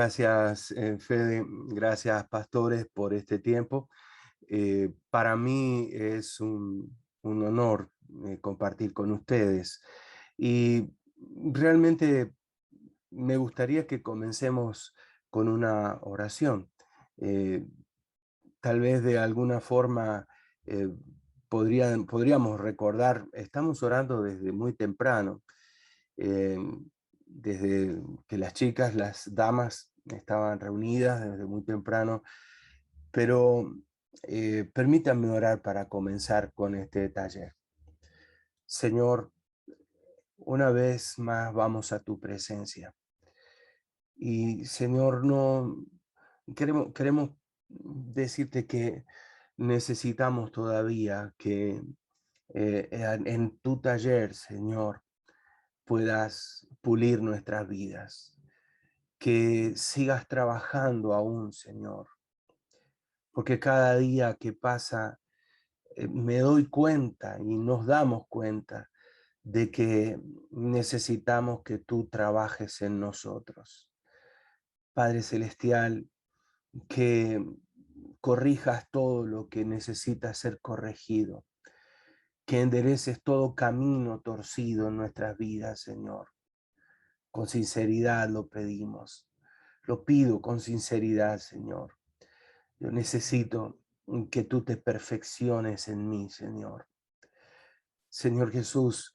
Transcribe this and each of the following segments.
Gracias, Fede, gracias, pastores, por este tiempo. Para mí es un honor compartir con ustedes y realmente me gustaría que comencemos con una oración. Eh, Tal vez de alguna forma eh, podríamos recordar, estamos orando desde muy temprano, eh, desde que las chicas, las damas estaban reunidas desde muy temprano, pero permítanme orar para comenzar con este taller. Señor, una vez más vamos a tu presencia y Señor, no queremos decirte que necesitamos todavía que en tu taller, Señor, puedas pulir nuestras vidas, que sigas trabajando aún, Señor, porque cada día que pasa me doy cuenta y nos damos cuenta de que necesitamos que tú trabajes en nosotros. Padre Celestial, que corrijas todo lo que necesita ser corregido, que endereces todo camino torcido en nuestras vidas, Señor. Con sinceridad lo pedimos. Lo pido con sinceridad, Señor. Yo necesito que tú te perfecciones en mí, Señor. Señor Jesús,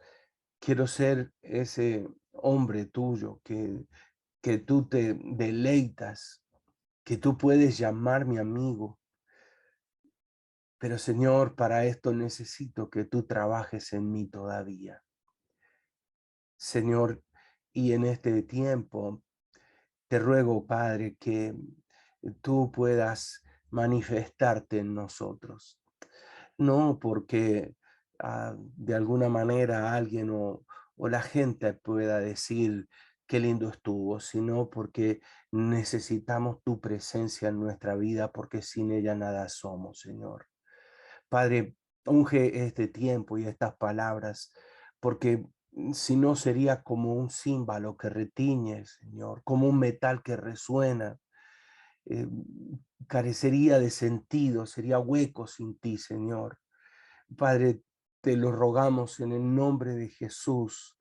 quiero ser ese hombre tuyo que tú te deleitas, que tú puedes llamar mi amigo. Pero Señor, para esto necesito que tú trabajes en mí todavía. Señor, y en este tiempo te ruego, Padre, que tú puedas manifestarte en nosotros. No porque de alguna manera alguien o la gente pueda decir qué lindo estuvo, sino porque necesitamos tu presencia en nuestra vida, porque sin ella nada somos, Señor. Padre, unge este tiempo y estas palabras, porque si no sería como un címbalo que retiñe, Señor, como un metal que resuena. eh, Carecería de sentido, sería hueco sin ti, Señor. Padre, te lo rogamos en el nombre de Jesús,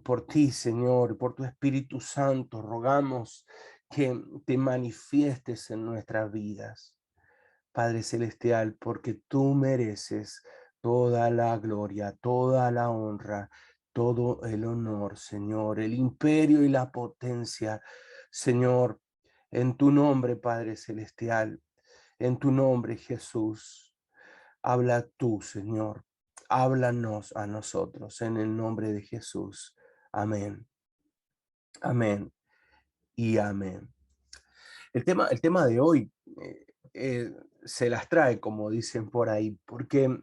por ti, Señor, por tu Espíritu Santo, rogamos que te manifiestes en nuestras vidas. Padre Celestial, porque tú mereces toda la gloria, toda la honra, todo el honor, Señor, el imperio y la potencia, Señor, en tu nombre, Padre Celestial, en tu nombre, Jesús. Habla tú, Señor, háblanos a nosotros, en el nombre de Jesús. Amén, amén y amén. El tema de hoy se las trae, como dicen por ahí, porque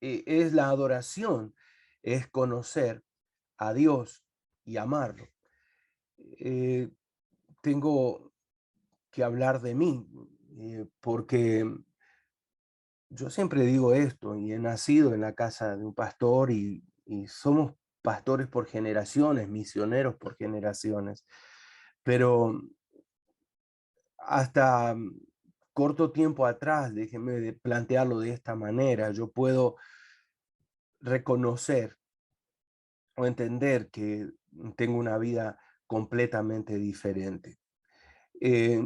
es la adoración, es conocer a Dios y amarlo. Eh, Tengo que hablar de mí, porque yo siempre digo esto, y he nacido en la casa de un pastor y somos pastores por generaciones, misioneros por generaciones, pero hasta corto tiempo atrás, déjenme plantearlo de esta manera, yo puedo reconocer o entender que tengo una vida completamente diferente. Eh,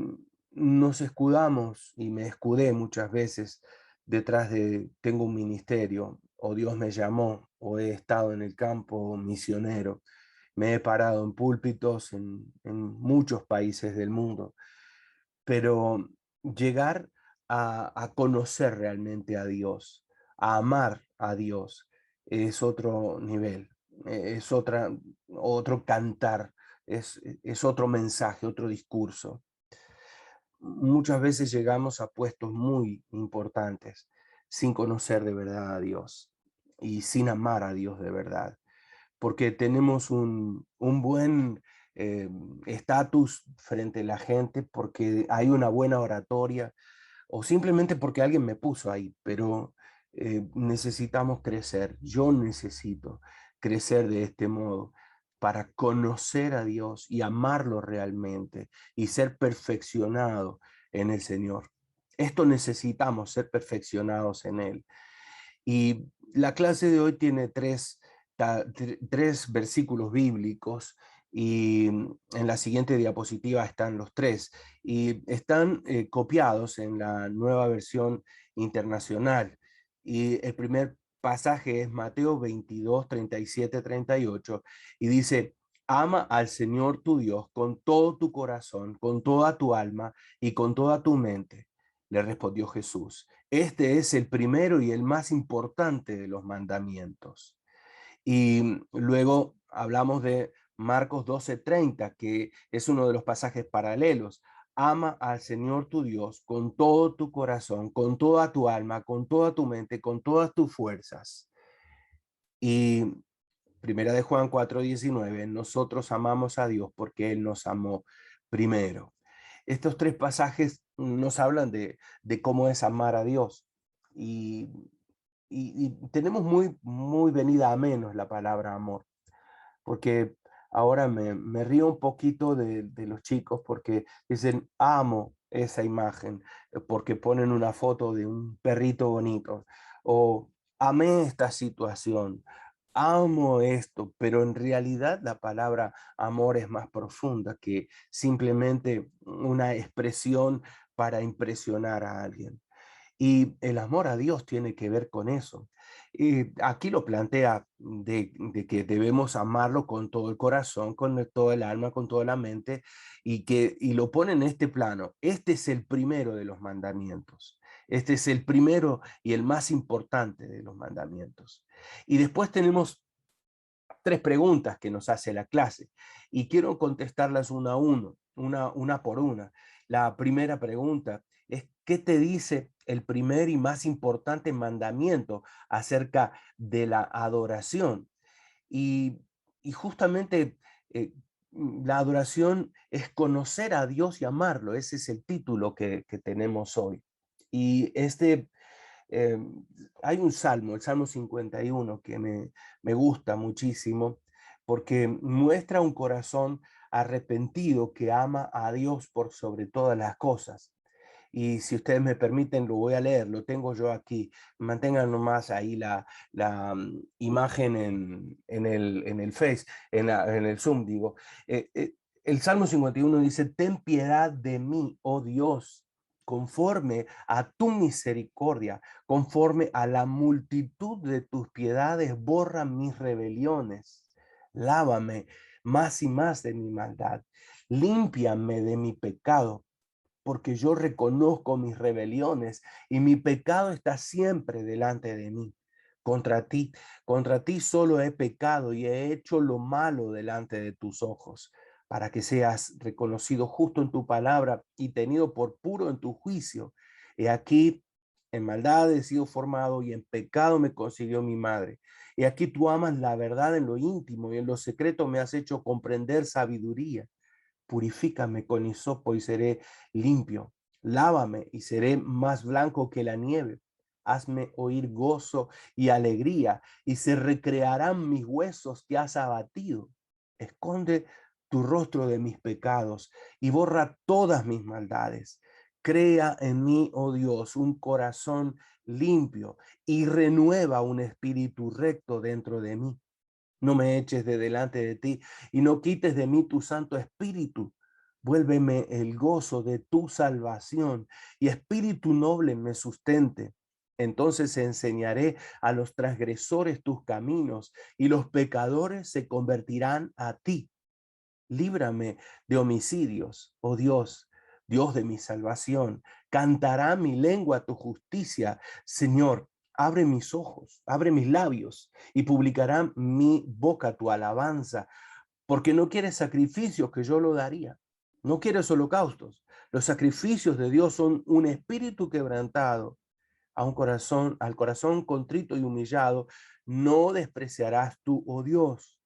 Nos escudamos, y me escudé muchas veces detrás de tengo un ministerio, o Dios me llamó, o he estado en el campo misionero. Me he parado en púlpitos en muchos países del mundo, pero llegar a conocer realmente a Dios, a amar a Dios, es otro nivel, es otro cantar, es otro mensaje, otro discurso. Muchas veces llegamos a puestos muy importantes sin conocer de verdad a Dios y sin amar a Dios de verdad, porque tenemos un buen estatus frente a la gente, porque hay una buena oratoria o simplemente porque alguien me puso ahí, pero necesitamos crecer. Yo necesito crecer de este modo. para conocer a Dios y amarlo realmente y ser perfeccionado en el Señor. Esto necesitamos, ser perfeccionados en Él. Y la clase de hoy tiene tres versículos bíblicos y en la siguiente diapositiva están los tres y están copiados en la nueva versión internacional. Y el primer pasaje es Mateo 22, 37, 38 y dice: ama al Señor tu Dios con todo tu corazón, con toda tu alma y con toda tu mente. Le respondió Jesús: este es el primero y el más importante de los mandamientos. Y luego hablamos de Marcos 12:30, que es uno de los pasajes paralelos. Ama al Señor tu Dios con todo tu corazón, con toda tu alma, con toda tu mente, con todas tus fuerzas. Y Primera de Juan 4:19, nosotros amamos a Dios porque Él nos amó primero. Estos tres pasajes nos hablan de cómo es amar a Dios. Y, y tenemos muy venida a menos la palabra amor, porque ahora me río un poquito de los chicos porque dicen amo esa imagen, porque ponen una foto de un perrito bonito, o amé esta situación, amo esto, pero en realidad la palabra amor es más profunda que simplemente una expresión para impresionar a alguien. Y el amor a Dios tiene que ver con eso. Y aquí lo plantea de que debemos amarlo con todo el corazón, con todo el alma, con toda la mente, y lo pone en este plano. Este es el primero de los mandamientos. Este es el primero y el más importante de los mandamientos. Y después tenemos tres preguntas que nos hace la clase y quiero contestarlas una a una por una. La primera pregunta es: ¿qué te dice el primer y más importante mandamiento acerca de la adoración? Y, y justamente la adoración es conocer a Dios y amarlo. Ese es el título que tenemos hoy. Y eh, hay un salmo, el Salmo 51, que me gusta muchísimo porque muestra un corazón arrepentido que ama a Dios por sobre todas las cosas. Y si ustedes me permiten, lo voy a leer, lo tengo yo aquí. Mantengan nomás ahí la imagen en el Face, en el Zoom, digo. El Salmo 51 dice: ten piedad de mí, oh Dios, conforme a tu misericordia, conforme a la multitud de tus piedades, borra mis rebeliones. Lávame más y más de mi maldad. Límpiame de mi pecado, porque yo reconozco mis rebeliones y mi pecado está siempre delante de mí. Contra ti solo he pecado y he hecho lo malo delante de tus ojos, para que seas reconocido justo en tu palabra y tenido por puro en tu juicio. He aquí, en maldad he sido formado y en pecado me concibió mi madre. Y aquí tú amas la verdad en lo íntimo y en lo secreto me has hecho comprender sabiduría. Purifícame con hisopo y seré limpio. Lávame y seré más blanco que la nieve. Hazme oír gozo y alegría, y se recrearán mis huesos que has abatido. Esconde tu rostro de mis pecados y borra todas mis maldades. Crea en mí, oh Dios, un corazón limpio y renueva un espíritu recto dentro de mí. No me eches de delante de ti y no quites de mí tu Santo Espíritu. Vuélveme el gozo de tu salvación y espíritu noble me sustente. Entonces enseñaré a los transgresores tus caminos y los pecadores se convertirán a ti. Líbrame de homicidios, oh Dios, Dios de mi salvación. Cantará mi lengua tu justicia, Señor. Abre mis ojos, abre mis labios y publicará mi boca tu alabanza, porque no quieres sacrificios que yo lo daría. No quieres holocaustos. Los sacrificios de Dios son un espíritu quebrantado, al corazón contrito y humillado. No despreciarás tú, oh Dios.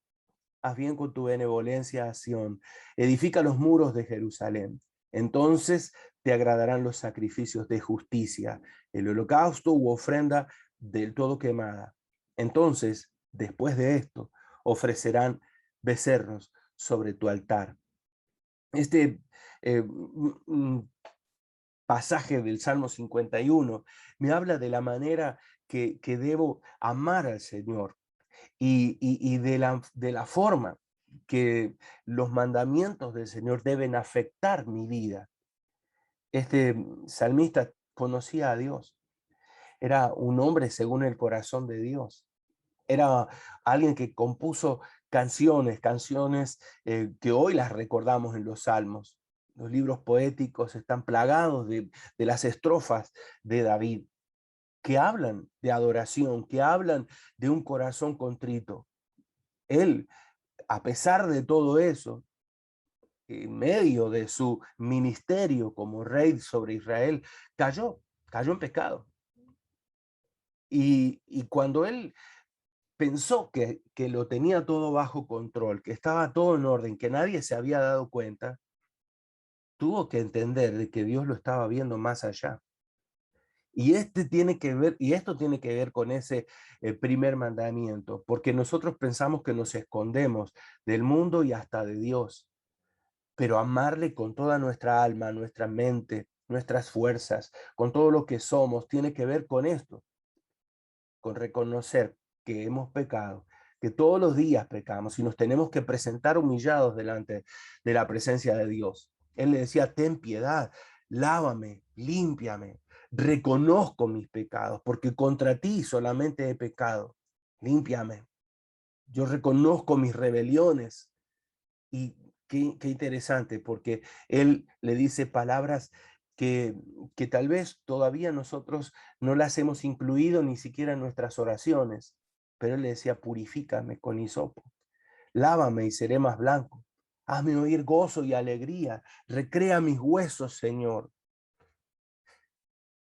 Haz bien con tu benevolencia a Sión, edifica los muros de Jerusalén. Entonces te agradarán los sacrificios de justicia, el holocausto u ofrenda del todo quemada. Entonces, después de esto, ofrecerán becerros sobre tu altar. Este pasaje del Salmo 51 me habla de la manera que debo amar al Señor y de la forma que los mandamientos del Señor deben afectar mi vida. Este salmista conocía a Dios, era un hombre según el corazón de Dios, era alguien que compuso canciones que hoy las recordamos en los salmos. Los libros poéticos están plagados de las estrofas de David, que hablan de adoración, que hablan de un corazón contrito. Él, a pesar de todo eso, en medio de su ministerio como rey sobre Israel, cayó en pecado. Y cuando él pensó que lo tenía todo bajo control, que estaba todo en orden, que nadie se había dado cuenta, tuvo que entender de que Dios lo estaba viendo más allá. Y esto tiene que ver con ese primer mandamiento, porque nosotros pensamos que nos escondemos del mundo y hasta de Dios, pero amarle con toda nuestra alma, nuestra mente, nuestras fuerzas, con todo lo que somos, tiene que ver con esto, con reconocer que hemos pecado, que todos los días pecamos y nos tenemos que presentar humillados delante de la presencia de Dios. Él le decía, ten piedad, lávame, límpiame, reconozco mis pecados, porque contra ti solamente he pecado, límpiame. Yo reconozco mis rebeliones. Y qué interesante, porque él le dice palabras que, que tal vez todavía nosotros no las hemos incluido ni siquiera en nuestras oraciones, pero él le decía, purifícame con hisopo, lávame y seré más blanco, hazme oír gozo y alegría, recrea mis huesos, Señor,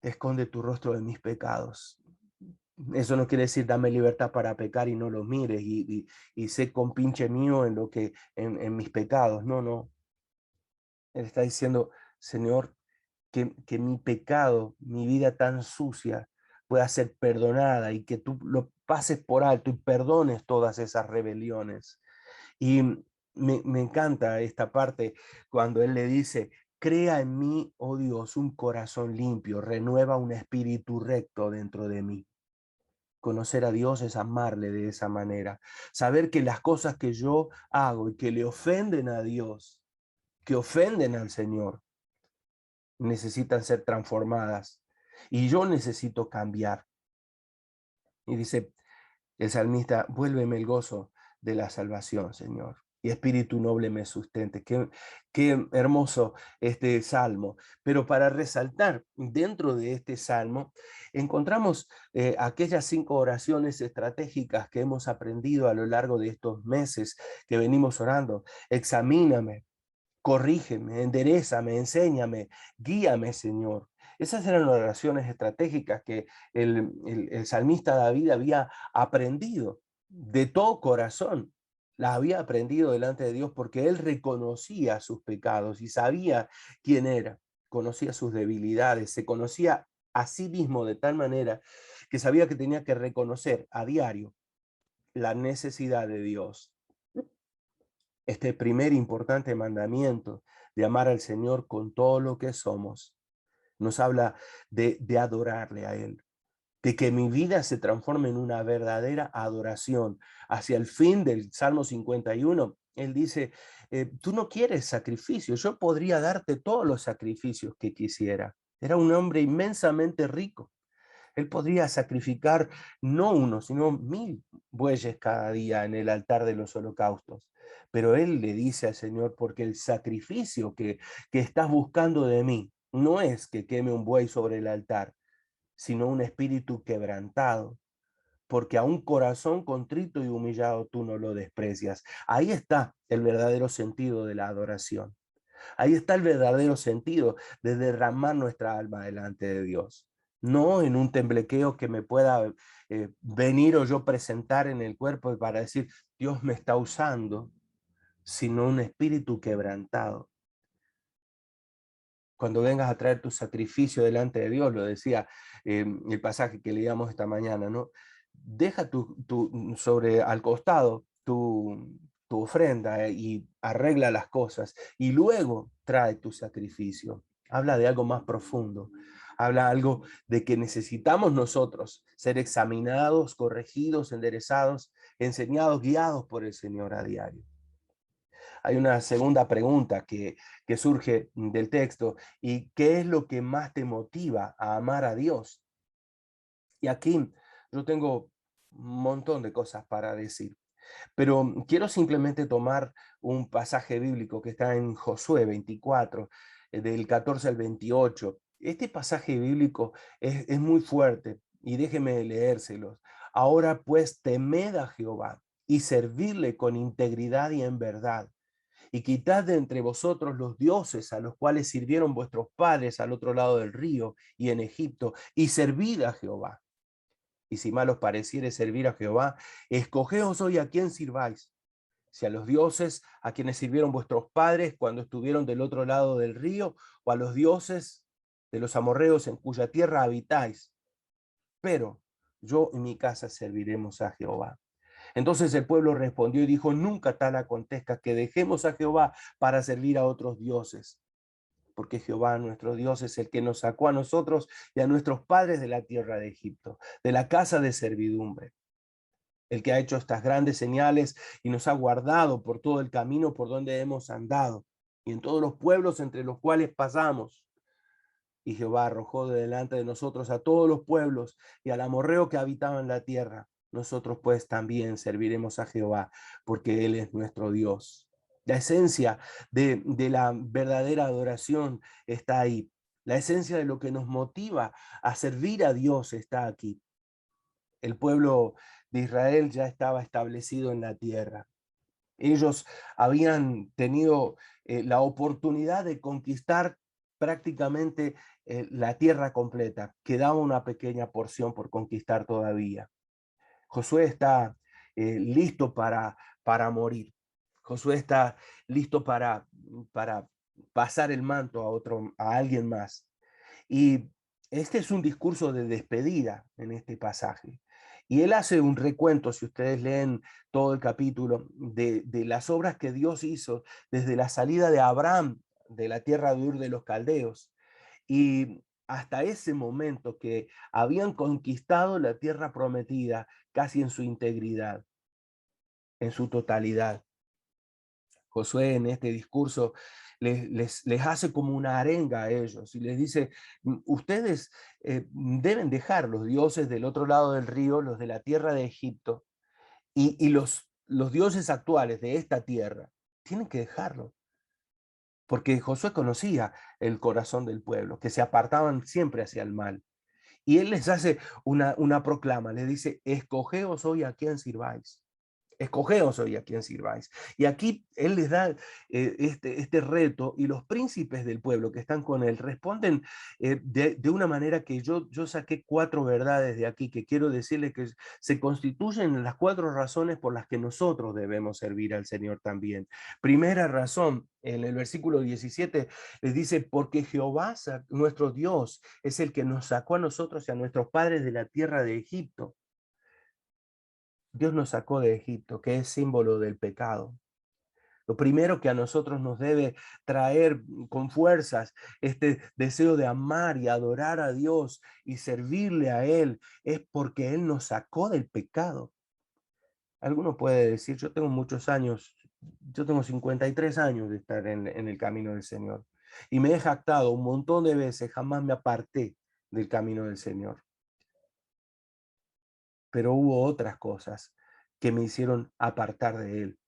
esconde tu rostro de mis pecados. Eso no quiere decir dame libertad para pecar y no los mires y sé compinche mío en lo que en mis pecados. No, no. Él está diciendo, Señor, que mi pecado, mi vida tan sucia, pueda ser perdonada y que tú lo pases por alto y perdones todas esas rebeliones. Y me encanta esta parte cuando él le dice, crea en mí, oh Dios, un corazón limpio, renueva un espíritu recto dentro de mí. Conocer a Dios es amarle de esa manera. Saber que las cosas que yo hago y que le ofenden a Dios, que ofenden al Señor, necesitan ser transformadas. Y yo necesito cambiar. Y dice el salmista, vuélveme el gozo de la salvación, Señor. Y espíritu noble me sustente. Qué hermoso este salmo. Pero para resaltar dentro de este salmo, encontramos aquellas 5 oraciones estratégicas que hemos aprendido a lo largo de estos meses que venimos orando. Examíname, corrígeme, enderézame, enséñame, guíame, Señor. Esas eran las oraciones estratégicas que el salmista David había aprendido de todo corazón. Las había aprendido delante de Dios porque él reconocía sus pecados y sabía quién era, conocía sus debilidades, se conocía a sí mismo de tal manera que sabía que tenía que reconocer a diario la necesidad de Dios. Este primer importante mandamiento de amar al Señor con todo lo que somos, nos habla de adorarle a Él, de que mi vida se transforme en una verdadera adoración. Hacia el fin del Salmo 51, Él dice, tú no quieres sacrificios, yo podría darte todos los sacrificios que quisiera. Era un hombre inmensamente rico. Él podría sacrificar no uno, sino 1000 bueyes cada día en el altar de los holocaustos. Pero él le dice al Señor, porque el sacrificio que estás buscando de mí no es que queme un buey sobre el altar, sino un espíritu quebrantado, porque a un corazón contrito y humillado tú no lo desprecias. Ahí está el verdadero sentido de la adoración. Ahí está el verdadero sentido de derramar nuestra alma delante de Dios. No en un temblequeo que me pueda venir o yo presentar en el cuerpo para decir, Dios me está usando, sino un espíritu quebrantado. Cuando vengas a traer tu sacrificio delante de Dios, lo decía el pasaje que leíamos esta mañana, ¿no? Deja sobre al costado tu tu ofrenda y arregla las cosas y luego trae tu sacrificio. Habla de algo más profundo. Habla algo de que necesitamos nosotros ser examinados, corregidos, enderezados, enseñados, guiados por el Señor a diario. Hay una segunda pregunta que surge del texto: ¿y qué es lo que más te motiva a amar a Dios? Y aquí yo tengo un montón de cosas para decir, pero quiero simplemente tomar un pasaje bíblico que está en Josué 24, del 14 al 28. Este pasaje bíblico es muy fuerte y déjeme leérselos. Ahora pues temed a Jehová y servirle con integridad y en verdad, y quitad de entre vosotros los dioses a los cuales sirvieron vuestros padres al otro lado del río y en Egipto, y servid a Jehová. Y si mal os pareciere servir a Jehová, escogeos hoy a quién sirváis, si a los dioses a quienes sirvieron vuestros padres cuando estuvieron del otro lado del río, o a los dioses de los amorreos en cuya tierra habitáis. Pero yo y mi casa serviremos a Jehová. Entonces el pueblo respondió y dijo: nunca tal acontezca que dejemos a Jehová para servir a otros dioses, porque Jehová nuestro Dios es el que nos sacó a nosotros y a nuestros padres de la tierra de Egipto, de la casa de servidumbre, el que ha hecho estas grandes señales y nos ha guardado por todo el camino por donde hemos andado y en todos los pueblos entre los cuales pasamos. Y Jehová arrojó de delante de nosotros a todos los pueblos y al amorreo que habitaba en la tierra. Nosotros pues también serviremos a Jehová, porque Él es nuestro Dios. La esencia de la verdadera adoración está ahí. La esencia de lo que nos motiva a servir a Dios está aquí. El pueblo de Israel ya estaba establecido en la tierra. Ellos habían tenido la oportunidad de conquistar prácticamente la tierra completa. Quedaba una pequeña porción por conquistar todavía. Josué está listo para morir. Josué está listo para pasar el manto a alguien más. Y este es un discurso de despedida en este pasaje. Y él hace un recuento, si ustedes leen todo el capítulo, de las obras que Dios hizo desde la salida de Abraham de la tierra de Ur de los Caldeos y hasta ese momento que habían conquistado la tierra prometida casi en su integridad, en su totalidad. Josué en este discurso les hace como una arenga a ellos y les dice: ustedes deben dejar los dioses del otro lado del río, los de la tierra de Egipto, y los dioses actuales de esta tierra, tienen que dejarlo. Porque Josué conocía el corazón del pueblo, que se apartaban siempre hacia el mal. Y él les hace una proclama, les dice: escogeos hoy a quién sirváis. Escogeos hoy a quién sirváis. Y aquí él les da este reto, y los príncipes del pueblo que están con él responden de una manera que yo saqué 4 verdades de aquí, que quiero decirles que se constituyen las 4 razones por las que nosotros debemos servir al Señor también. Primera razón, en el versículo 17 les dice: porque Jehová, nuestro Dios, es el que nos sacó a nosotros y a nuestros padres de la tierra de Egipto. Dios nos sacó de Egipto, que es símbolo del pecado. Lo primero que a nosotros nos debe traer con fuerzas este deseo de amar y adorar a Dios y servirle a Él es porque Él nos sacó del pecado. Alguno puede decir: yo tengo muchos años, yo tengo 53 años de estar en el camino del Señor y me he jactado un montón de veces, jamás me aparté del camino del Señor. Pero hubo otras cosas que me hicieron apartar de Él.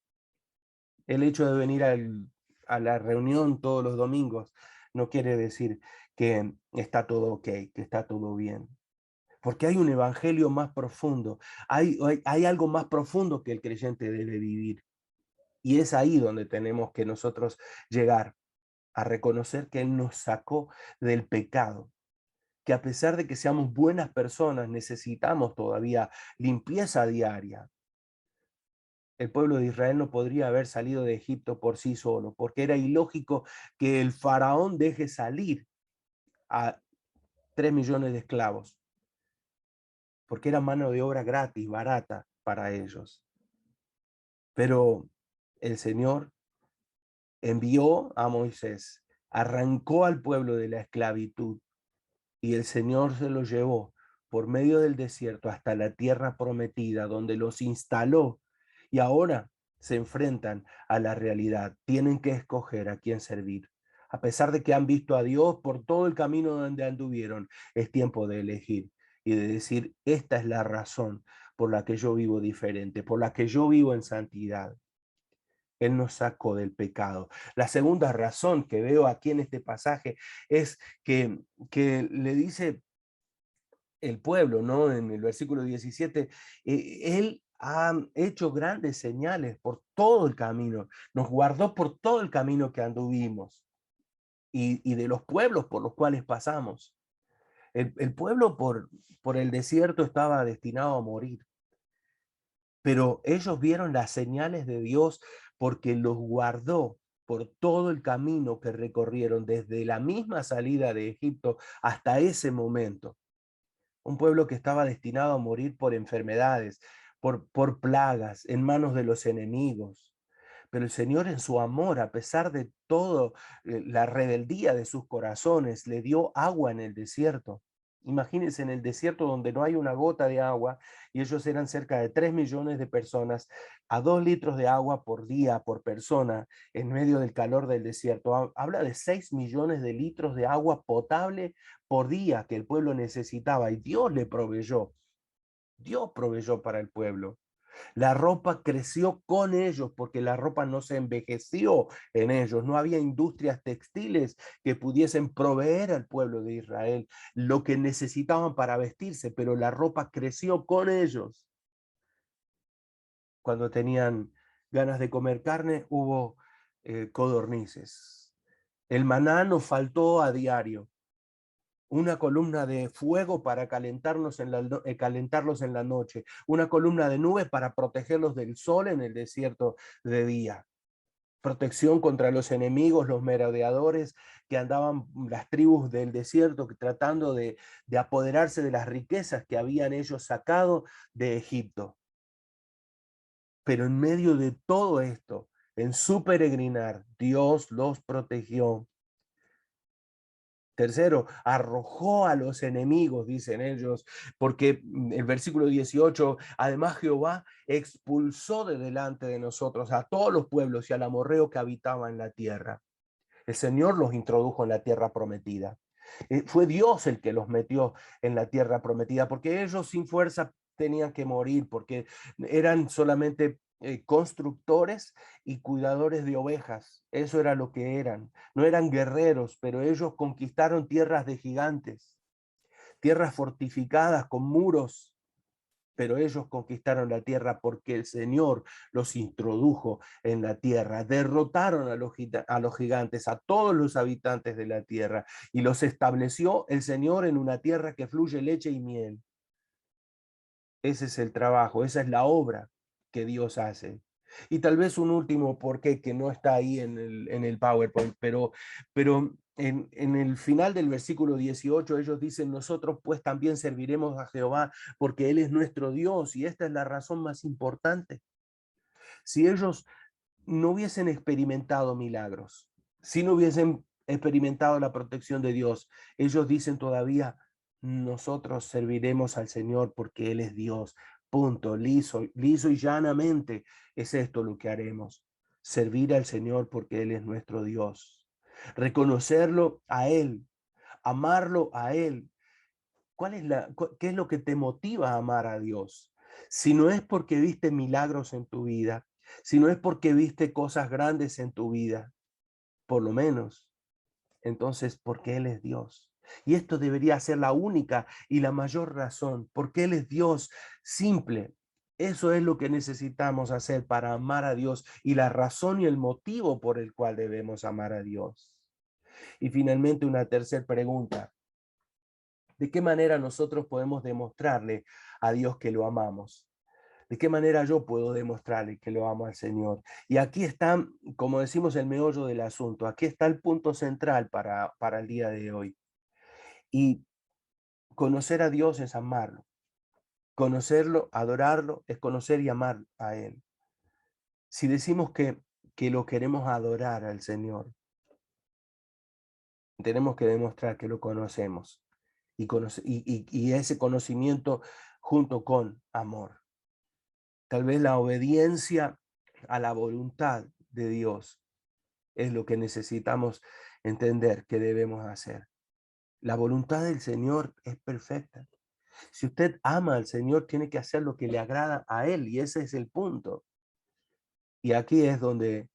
El hecho de venir a la reunión todos los domingos no quiere decir que está todo ok, que está todo bien. Porque hay un evangelio más profundo, hay algo más profundo que el creyente debe vivir. Y es ahí donde tenemos que nosotros llegar a reconocer que Él nos sacó del pecado, que a pesar de que seamos buenas personas, necesitamos todavía limpieza diaria. El pueblo de Israel no podría haber salido de Egipto por sí solo, porque era ilógico que el faraón deje salir a 3 millones de esclavos, porque era mano de obra gratis, barata para ellos. Pero el Señor envió a Moisés, arrancó al pueblo de la esclavitud y el Señor se los llevó por medio del desierto hasta la tierra prometida, donde los instaló y ahora se enfrentan a la realidad. Tienen que escoger a quién servir. A pesar de que han visto a Dios por todo el camino donde anduvieron, es tiempo de elegir y de decir, esta es la razón por la que yo vivo diferente, por la que yo vivo en santidad. Él nos sacó del pecado. La segunda razón que veo aquí en este pasaje es que le dice el pueblo, ¿no? En el versículo 17, Él ha hecho grandes señales por todo el camino, nos guardó por todo el camino que anduvimos y de los pueblos por los cuales pasamos. El pueblo por el desierto estaba destinado a morir, pero ellos vieron las señales de Dios porque los guardó por todo el camino que recorrieron desde la misma salida de Egipto hasta ese momento. Un pueblo que estaba destinado a morir por enfermedades, por plagas, en manos de los enemigos. Pero el Señor en su amor, a pesar de todo la rebeldía de sus corazones, le dio agua en el desierto. Imagínense en el desierto donde no hay una gota de agua y ellos eran cerca de 3 millones de personas, a 2 litros de agua por día, por persona, en medio del calor del desierto. Habla de 6 millones de litros de agua potable por día que el pueblo necesitaba y Dios le proveyó. Dios proveyó para el pueblo. La ropa creció con ellos porque la ropa no se envejeció en ellos. No había industrias textiles que pudiesen proveer al pueblo de Israel lo que necesitaban para vestirse, pero la ropa creció con ellos. Cuando tenían ganas de comer carne, hubo codornices. El maná nos faltó a diario. Una columna de fuego para calentarlos en la noche, una columna de nubes para protegerlos del sol en el desierto de día, protección contra los enemigos, los merodeadores que andaban las tribus del desierto tratando de apoderarse de las riquezas que habían ellos sacado de Egipto. Pero en medio de todo esto, en su peregrinar, Dios los protegió. Tercero, arrojó a los enemigos, dicen ellos, porque el versículo 18, además Jehová expulsó de delante de nosotros a todos los pueblos y al amorreo que habitaba en la tierra. El Señor los introdujo en la tierra prometida. Fue Dios el que los metió en la tierra prometida, porque ellos sin fuerza tenían que morir, porque eran solamente constructores y cuidadores de ovejas. Eso era lo que eran. No eran guerreros, pero ellos conquistaron tierras de gigantes, tierras fortificadas con muros, pero ellos conquistaron la tierra porque el Señor los introdujo en la tierra, derrotaron a los gigantes, a todos los habitantes de la tierra, y los estableció el Señor en una tierra que fluye leche y miel. Ese es el trabajo, esa es la obra que Dios hace. Y tal vez un último porqué que no está ahí en el PowerPoint, pero en el final del versículo 18 ellos dicen, nosotros pues también serviremos a Jehová porque Él es nuestro Dios y esta es la razón más importante. Si ellos no hubiesen experimentado milagros, si no hubiesen experimentado la protección de Dios, ellos dicen todavía, nosotros serviremos al Señor porque Él es Dios. Punto, liso y llanamente es esto lo que haremos. Servir al Señor porque Él es nuestro Dios. Reconocerlo a Él, amarlo a Él. ¿Qué es lo que te motiva a amar a Dios? Si no es porque viste milagros en tu vida, si no es porque viste cosas grandes en tu vida, por lo menos, entonces porque Él es Dios. Y esto debería ser la única y la mayor razón, porque Él es Dios simple. Eso es lo que necesitamos hacer para amar a Dios y la razón y el motivo por el cual debemos amar a Dios. Y finalmente una tercera pregunta. ¿De qué manera nosotros podemos demostrarle a Dios que lo amamos? ¿De qué manera yo puedo demostrarle que lo amo al Señor? Y aquí está, como decimos, el meollo del asunto. Aquí está el punto central para el día de hoy. Y conocer a Dios es amarlo. Conocerlo, adorarlo, es conocer y amar a Él. Si decimos que que lo queremos adorar al Señor, tenemos que demostrar que lo conocemos y ese conocimiento junto con amor. Tal vez la obediencia a la voluntad de Dios es lo que necesitamos entender que debemos hacer. La voluntad del Señor es perfecta. Si usted ama al Señor, tiene que hacer lo que le agrada a Él, y ese es el punto. Y aquí es donde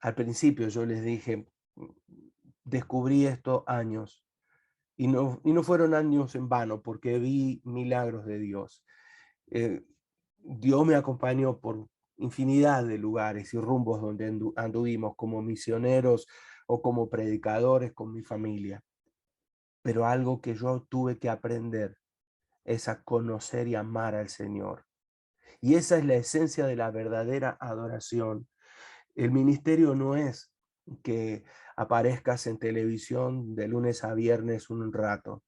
al principio yo les dije, descubrí estos años, y no fueron años en vano, porque vi milagros de Dios. Eh, Dios me acompañó por infinidad de lugares y rumbos donde anduvimos como misioneros o como predicadores con mi familia. Pero algo que yo tuve que aprender es a conocer y amar al Señor. Y esa es la esencia de la verdadera adoración. El ministerio no es que aparezcas en televisión de lunes a viernes un rato.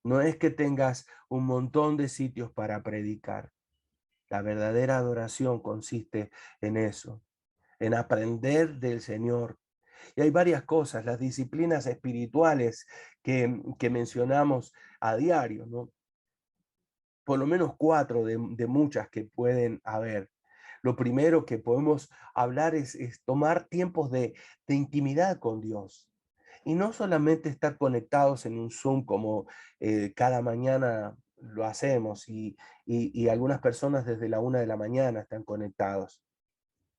No es que tengas un montón de sitios para predicar. La verdadera adoración consiste en eso, en aprender del Señor. Y hay varias cosas, las disciplinas espirituales que mencionamos a diario, ¿no? Por lo menos 4 de muchas que pueden haber. Lo primero que podemos hablar es tomar tiempos de intimidad con Dios. Y no solamente estar conectados en un Zoom como cada mañana lo hacemos y algunas personas desde la 1 de la mañana están conectados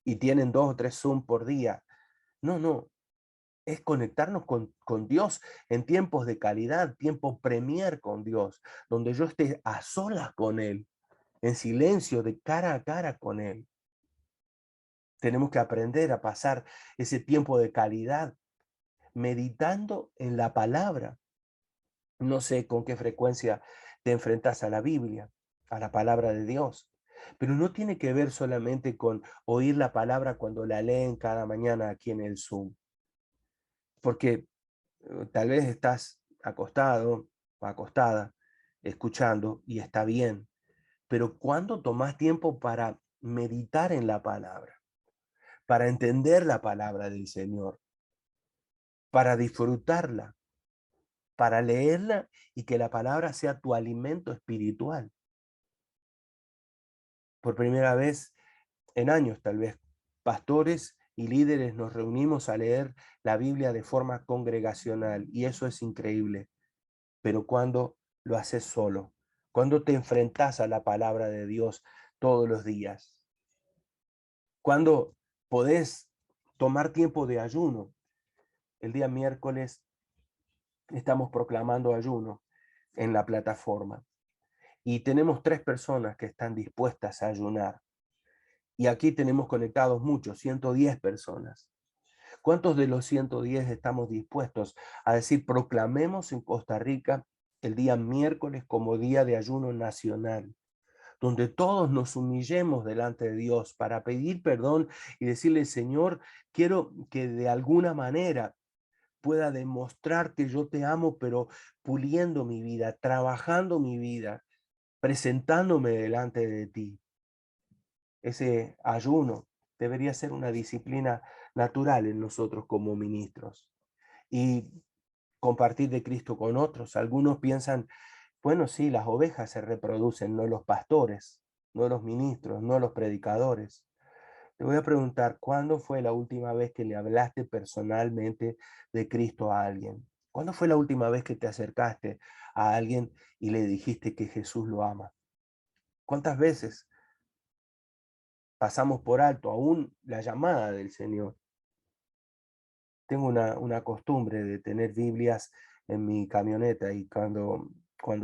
y tienen 2 o 3 Zoom por día. No, no, es conectarnos con Dios en tiempos de calidad, tiempo premier con Dios, donde yo esté a solas con Él, en silencio, de cara a cara con Él. Tenemos que aprender a pasar ese tiempo de calidad meditando en la palabra. No sé con qué frecuencia te enfrentas a la Biblia, a la palabra de Dios, pero no tiene que ver solamente con oír la palabra cuando la leen cada mañana aquí en el Zoom, porque tal vez estás acostado o acostada escuchando y está bien, pero ¿cuándo tomas tiempo para meditar en la palabra, para entender la palabra del Señor, para disfrutarla, para leerla y que la palabra sea tu alimento espiritual? Por primera vez en años, tal vez, pastores y líderes nos reunimos a leer la Biblia de forma congregacional y eso es increíble. Pero cuando lo haces solo, cuando te enfrentas a la palabra de Dios todos los días, cuando podés tomar tiempo de ayuno. El día miércoles estamos proclamando ayuno en la plataforma y tenemos 3 personas que están dispuestas a ayunar. Y aquí tenemos conectados muchos, 110 personas. ¿Cuántos de los 110 estamos dispuestos a decir, proclamemos en Costa Rica el día miércoles como día de ayuno nacional, donde todos nos humillemos delante de Dios para pedir perdón y decirle, Señor, quiero que de alguna manera pueda demostrar que yo te amo, pero puliendo mi vida, trabajando mi vida, presentándome delante de ti? Ese ayuno debería ser una disciplina natural en nosotros como ministros. Y compartir de Cristo con otros. Algunos piensan, bueno, sí, las ovejas se reproducen, no los pastores, no los ministros, no los predicadores. Te voy a preguntar, ¿cuándo fue la última vez que le hablaste personalmente de Cristo a alguien? ¿Cuándo fue la última vez que te acercaste a alguien y le dijiste que Jesús lo ama? ¿Cuántas veces pasamos por alto aún la llamada del Señor? Tengo una costumbre de tener Biblias en mi camioneta y cuando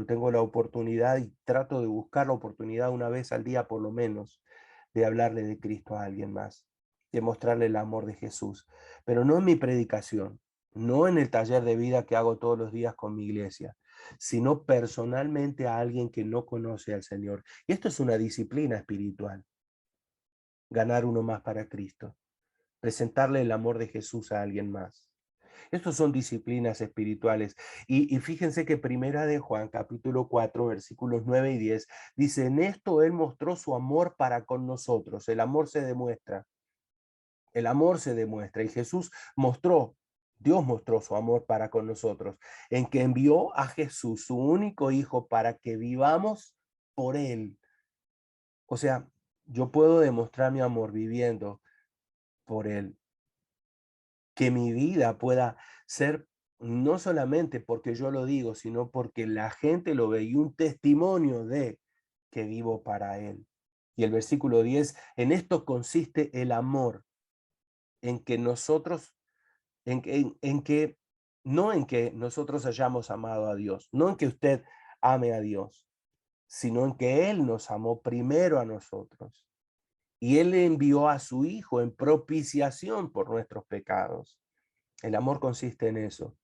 tengo la oportunidad, y trato de buscar la oportunidad una vez al día por lo menos, de hablarle de Cristo a alguien más, de mostrarle el amor de Jesús, pero no en mi predicación, no en el taller de vida que hago todos los días con mi iglesia, sino personalmente a alguien que no conoce al Señor. Y esto es una disciplina espiritual, ganar uno más para Cristo, presentarle el amor de Jesús a alguien más. Estos son disciplinas espirituales. Y fíjense que Primera de Juan, capítulo 4, versículos 9 y 10, dice, en esto Él mostró su amor para con nosotros. El amor se demuestra El amor se demuestra y Dios mostró su amor para con nosotros, en que envió a Jesús, su único hijo, para que vivamos por él. O sea, yo puedo demostrar mi amor viviendo por él. Que mi vida pueda ser no solamente porque yo lo digo, sino porque la gente lo ve y un testimonio de que vivo para él. Y el versículo 10, en esto consiste el amor, en que nosotros, en que, no en que nosotros hayamos amado a Dios, no en que usted ame a Dios, sino en que Él nos amó primero a nosotros. Y Él envió a su Hijo en propiciación por nuestros pecados. El amor consiste en eso.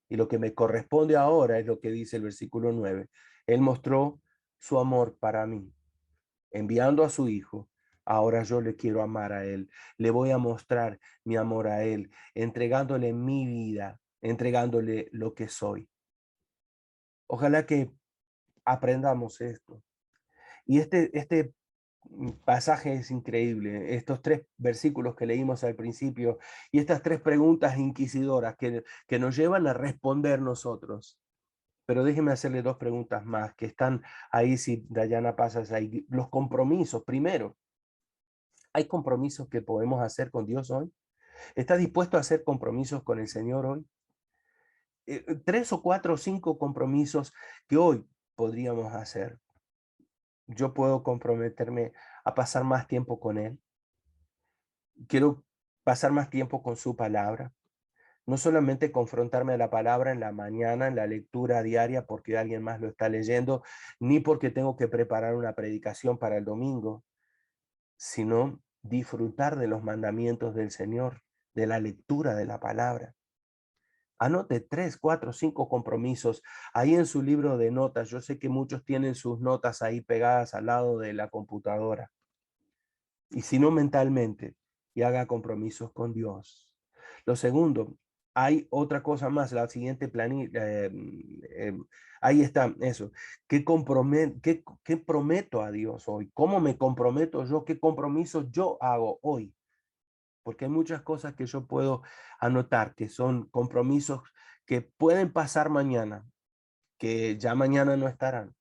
Y lo que me corresponde ahora es lo que dice el versículo 9. Él mostró su amor para mí, enviando a su Hijo. Ahora yo le quiero amar a Él. Le voy a mostrar mi amor a Él, entregándole mi vida, entregándole lo que soy. Ojalá que aprendamos esto. Y este pasaje es increíble. Estos 3 versículos que leímos al principio y estas 3 preguntas inquisidoras que nos llevan a responder nosotros. Pero déjeme hacerle 2 preguntas más que están ahí, si Dayana pasas ahí. Los compromisos. Primero, ¿hay compromisos que podemos hacer con Dios hoy? ¿Estás dispuesto a hacer compromisos con el Señor hoy? 3 o 4 o 5 compromisos que hoy podríamos hacer. Yo puedo comprometerme a pasar más tiempo con Él. Quiero pasar más tiempo con su palabra. No solamente confrontarme a la palabra en la mañana, en la lectura diaria, porque alguien más lo está leyendo, ni porque tengo que preparar una predicación para el domingo, sino disfrutar de los mandamientos del Señor, de la lectura de la palabra. Anote 3, 4, 5 compromisos ahí en su libro de notas. Yo sé que muchos tienen sus notas ahí pegadas al lado de la computadora. Y si no, mentalmente, y haga compromisos con Dios. Lo segundo, hay otra cosa más, la siguiente planilla, ahí está, eso. ¿Qué prometo a Dios hoy? ¿Cómo me comprometo yo? ¿Qué compromisos yo hago hoy? Porque hay muchas cosas que yo puedo anotar, que son compromisos que pueden pasar mañana, que ya mañana no estarán,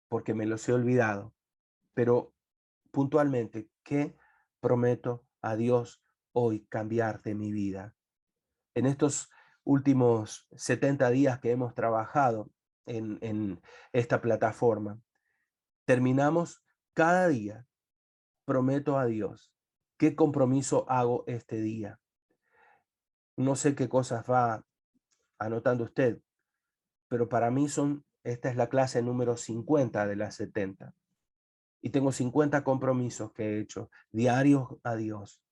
porque me los he olvidado. Pero puntualmente, ¿qué prometo a Dios hoy cambiar de mi vida? En estos últimos 70 días que hemos trabajado en esta plataforma, terminamos cada día, prometo a Dios, ¿qué compromiso hago este día? No sé qué cosas va anotando usted, pero para mí esta es la clase número 50 de las 70. Y tengo 50 compromisos que he hecho diarios a Dios.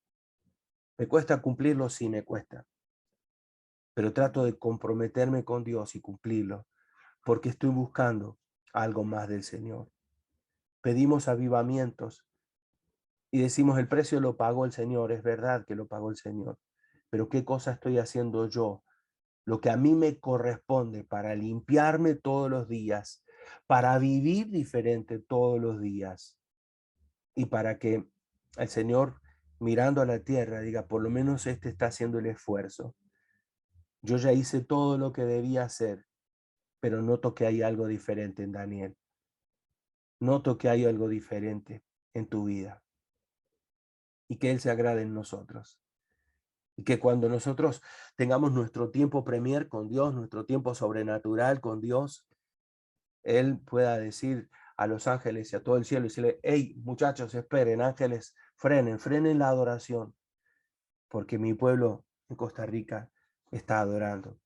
¿Me cuesta cumplirlo? Sí, me cuesta. Pero trato de comprometerme con Dios y cumplirlo, porque estoy buscando algo más del Señor. Pedimos avivamientos y decimos, el precio lo pagó el Señor. Es verdad que lo pagó el Señor. Pero ¿qué cosa estoy haciendo yo? Lo que a mí me corresponde para limpiarme todos los días, para vivir diferente todos los días y para que el Señor, mirando a la tierra, diga, por lo menos este está haciendo el esfuerzo. Yo ya hice todo lo que debía hacer, pero noto que hay algo diferente en Daniel. Noto que hay algo diferente en tu vida y que Él se agrade en nosotros. Y que cuando nosotros tengamos nuestro tiempo premier con Dios, nuestro tiempo sobrenatural con Dios, Él pueda decir a los ángeles y a todo el cielo, y decirle, hey, muchachos, esperen, ángeles, frenen la adoración, porque mi pueblo en Costa Rica está adorando.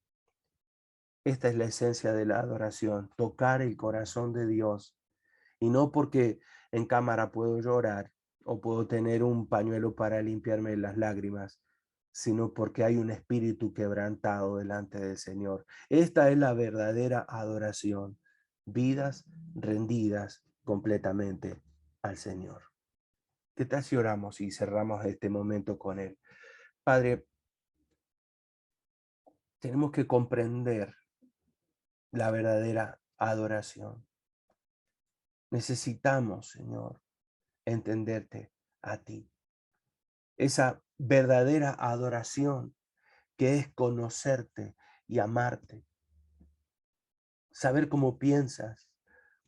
Esta es la esencia de la adoración, tocar el corazón de Dios. Y no porque en cámara puedo llorar o puedo tener un pañuelo para limpiarme las lágrimas, sino porque hay un espíritu quebrantado delante del Señor. Esta es la verdadera adoración, vidas rendidas completamente al Señor. ¿Qué tal si oramos y cerramos este momento con Él? Padre, tenemos que comprender la verdadera adoración. Necesitamos, Señor, entenderte a ti. Esa verdadera adoración, que es conocerte y amarte, saber cómo piensas,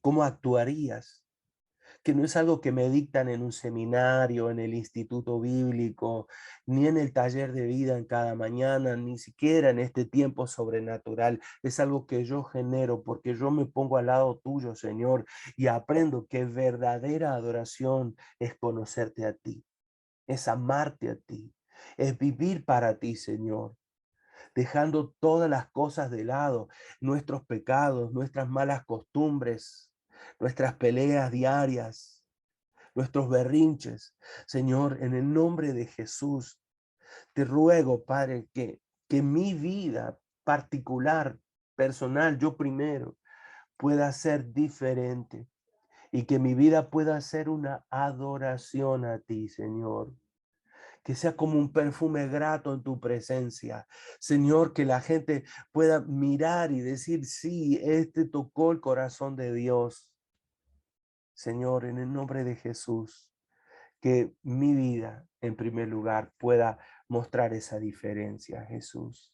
cómo actuarías, que no es algo que me dictan en un seminario, en el instituto bíblico, ni en el taller de vida en cada mañana, ni siquiera en este tiempo sobrenatural. Es algo que yo genero porque yo me pongo al lado tuyo, Señor, y aprendo que verdadera adoración es conocerte a ti, es amarte a ti, es vivir para ti, Señor, dejando todas las cosas de lado, nuestros pecados, nuestras malas costumbres, nuestras peleas diarias, nuestros berrinches. Señor, en el nombre de Jesús, te ruego, Padre, que mi vida particular, personal, yo primero, pueda ser diferente y que mi vida pueda ser una adoración a ti, Señor. Que sea como un perfume grato en tu presencia. Señor, que la gente pueda mirar y decir, sí, este tocó el corazón de Dios. Señor, en el nombre de Jesús, que mi vida, en primer lugar, pueda mostrar esa diferencia, Jesús.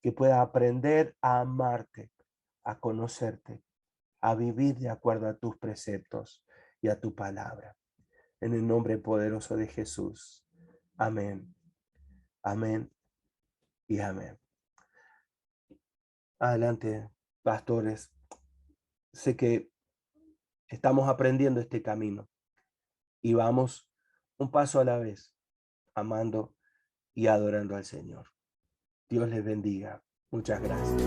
Que pueda aprender a amarte, a conocerte, a vivir de acuerdo a tus preceptos y a tu palabra. En el nombre poderoso de Jesús. Amén. Amén y amén. Adelante, pastores. Sé que estamos aprendiendo este camino y vamos un paso a la vez, amando y adorando al Señor. Dios les bendiga. Muchas gracias.